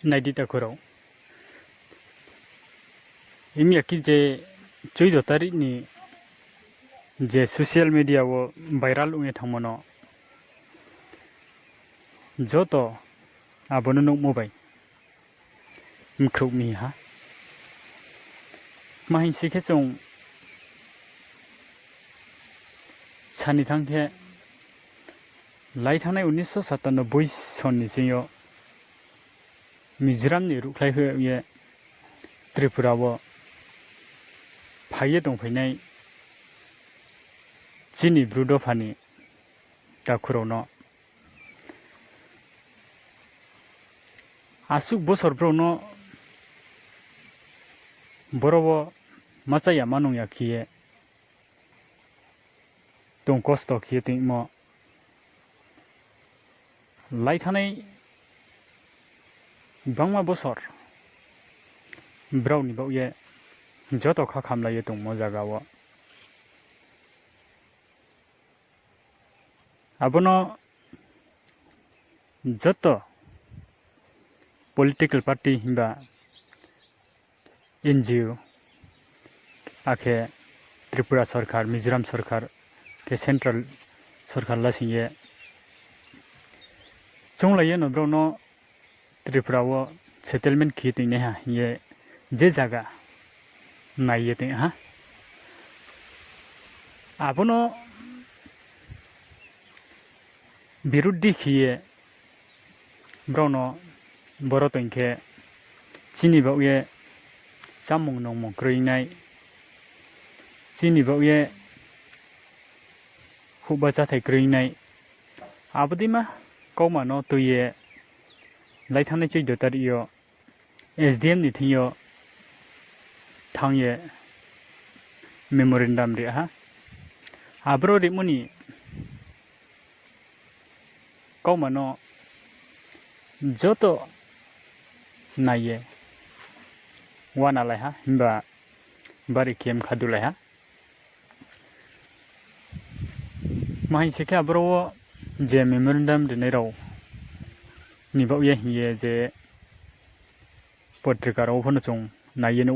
Naidi takuraw. Imi aki je 14 tarik ni je social media wo viral unge thangmono joto abono nokmo bai mkrokmi ha mahin sikhe chong sani thangkhe lai thanai 1997 sonni sinyo Mizoram ni ruklai hoye Tripura wo phaiye tongphainai chini brudofani takurono asuk bosor brono borowo machaya manungya khiye tong kosto khiye tingmo lai thanai bangma bosor browni bauye joto kha khamlaye tongmo jagawo abono joto political party himba NGO akhe Tripura sarkar Mizoram sarkar ke central sarkar lasinge chonglaye no brono Tripura wo settlement khiting ne ha ye je jaga naiye te ha abono biruddhi khiye brono boro tongkhe chini bauye chamung nongmung kroinai chini bauye huba chathai kroinai abodima kaumano toye lai thanai 14 tarik yo SDM ni thiyo thangye memorandum re ha abro rimuni kaumano joto naiye wana lai ha himba bari kem khadulai ha mahin sikhe abro je memorandum de raw ni bauye hiye je पत्रिका राव होनो चों नाये नो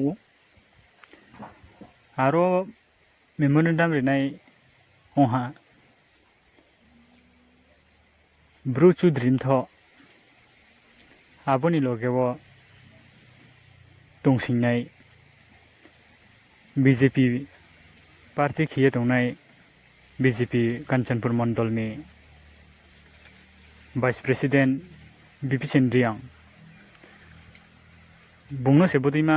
आरो memorandum लिरनाय ओहा ब्रुचु ड्रीमथ आबोनि लगे दंसिंनाय बीजेपी पार्टी खिये दंनाय बीजेपी कांचनपुर मंडलनि वाइस प्रेसिडेंट बिपिन रियां बुंनो सेबोदिमा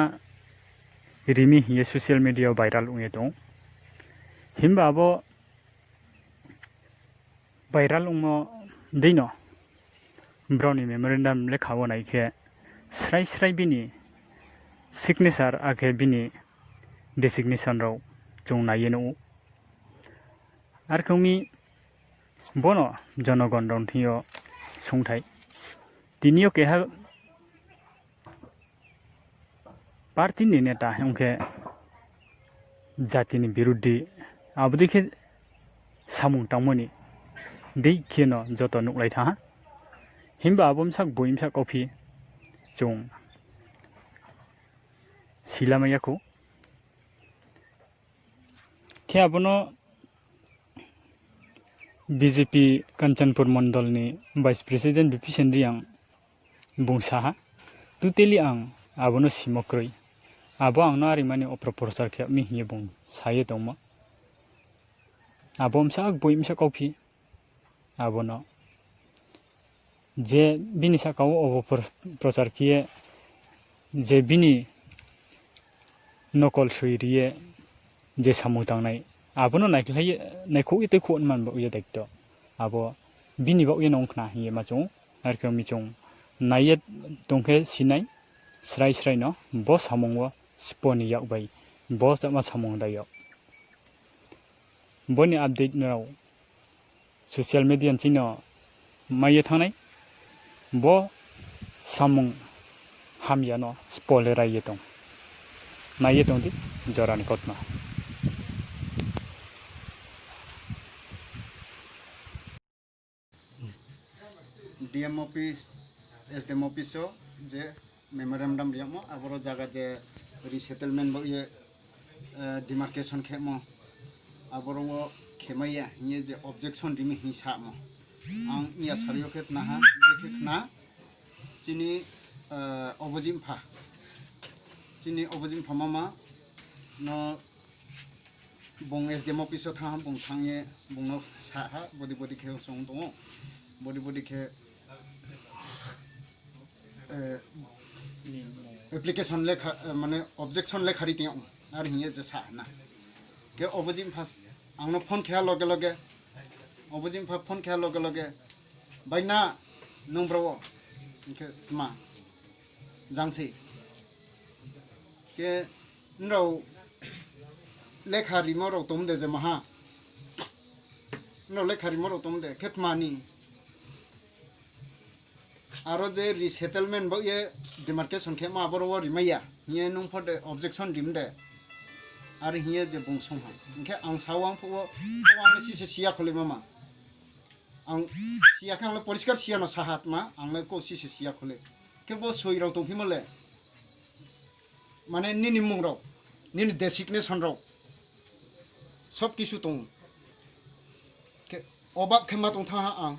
रिमी हिये सोशल मीडिया वायरल उंगे दं हिमबा आबो वायरल उंगो दैनो ब्राउनी मेमोरेंडम लेखावो नायखे स्राय स्राय बिनि सिग्नेचर आखे बिनि डेसिग्नेशन राव जों नाये नो आरखौमी बनो जनगण रन्थियो संथाय तिनियो केहा पार्टी नि नेता हमके जाति नि विरुद्धि आबदिखे सामुं तामोनि दै खेनो जतो नुक्लाय था हिमबा आबमसाक बोइमसा कॉफी जों सिलामयाखौ के आबनो बीजेपी कांचनपुर मंडलनि वाइस प्रेसिडेंट बिपिन रियां बुंसा तुतेलि आं आबनो सिमक्रय आबो आंनो आरिमानि अप्रप्रचार खेबनि हिये बुं साये दंमो आबमसा बोइमसा कॉफी आबनो जे बिनि साकाव अप्रप्रचार किये जे बिनि नकल सैरिये जे सामुतांनाय आबनो नायख्लाय नायखौ इते खोन मानबो उये दायित्व आबो बिनि बाउये नंखना हिये माचों आरखौ मिचों नाये दंखे सिनाय स्राय स्राय न बो सामुंगो स्पनि याकबाय बो जामा सामुं दायो बनि अपडेट नाव सोशल मीडिया चिनो माये थानाय बो सामुं हामिया न स्पले राये दं नाये दंदि जरानि कथना DM office, SDM office जे मेमोरेंडम रियामो आबरो जागा जे रिसेटलमेंट बो ये डिमार्केशन खेमो आबरो खेमैया ये जे ऑब्जेक्शन रिमी हिसामो आं इया सारियो खेतना हा खेतना चिनी अबजिमफा चिनी अबजिमफा मामा no bong SDM office thang bong thangye bong no sa ha body khe song tong body khe application le mane objection le khari tiang ar hiye je sa na ke obojim phas angno phone kha loge obojim pha phone kha loge baina nong bro ke ma jangsi ke nro लेखा रिमोर तुम दे जे महा नो लेखा रिमोर तुम दे खेतमानी आरो जे resettlement बो ये demarcation खे मा बरो रिमैया ये नुं फर दे ऑब्जेक्शन रिम दे आरो हिये जे बुंसं हा इनखे आं सावां फो आं सिसे सिया खले मामा आं सिया खांले परिष्कार सिया न साहात मा आंले को सिसे सिया खले के बो सोइराव तंफिमले माने निनि मुंगराव निनि डेसिग्नेशन राव सब किसु तंग के अबाब खेमा तंग था आं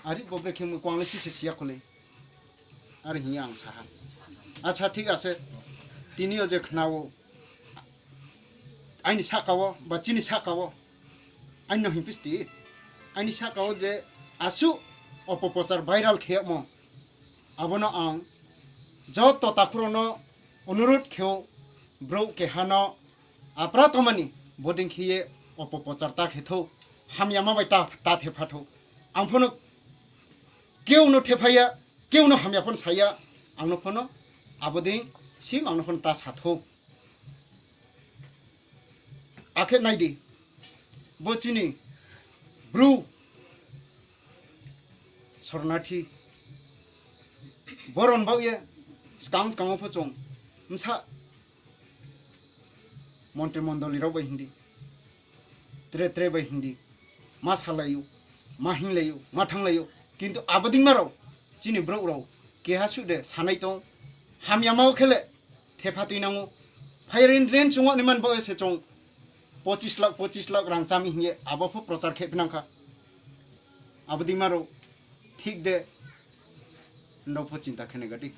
आरि बब्रे खेम क्वांले सिसे सिया खले आरो हि आं साहा अच्छा ठीक आसे तिनियो जे खनावो आइनि साकावो बा चिनि साकावो आइनो हिपिस्ति आइनि साकावो जे आसु अपप्रचार भाइराल खेमो आबनो आं जत ताखुरनो अनुरोध खेव ब्रौ केहानो आपरा तमानी बोर्डिंग खिए अपप्रचार ता खेथौ हामियामा बाय ता थेफाथौ आंफोनो केउनो थेफाया केउनो हामियाफोन साया आंनो फोनो आबोदिं सिम आंनो फोन ता साथौ आखे नायदि बोचिनी ब्रु सरनाथि बरन बाउये स्कांग फोचों मसा मंत्री मंडली राव बाय हिंदी त्रे बाय हिंदी मा सालायो मा हिंलायो मा थांलायो किन्तु आबदिं माराव चिनि ब्रौ राव केहा सुदे सानाय दं हामियामाव खेले थेफातैनांगौ फायरेन रेन चंग निमान बाय से चंग 25 लाख रां चामी हिंगे आबाफो प्रचार खेपनांखा आबदिं माराव ठीक दे नौफो चिंता खेने गति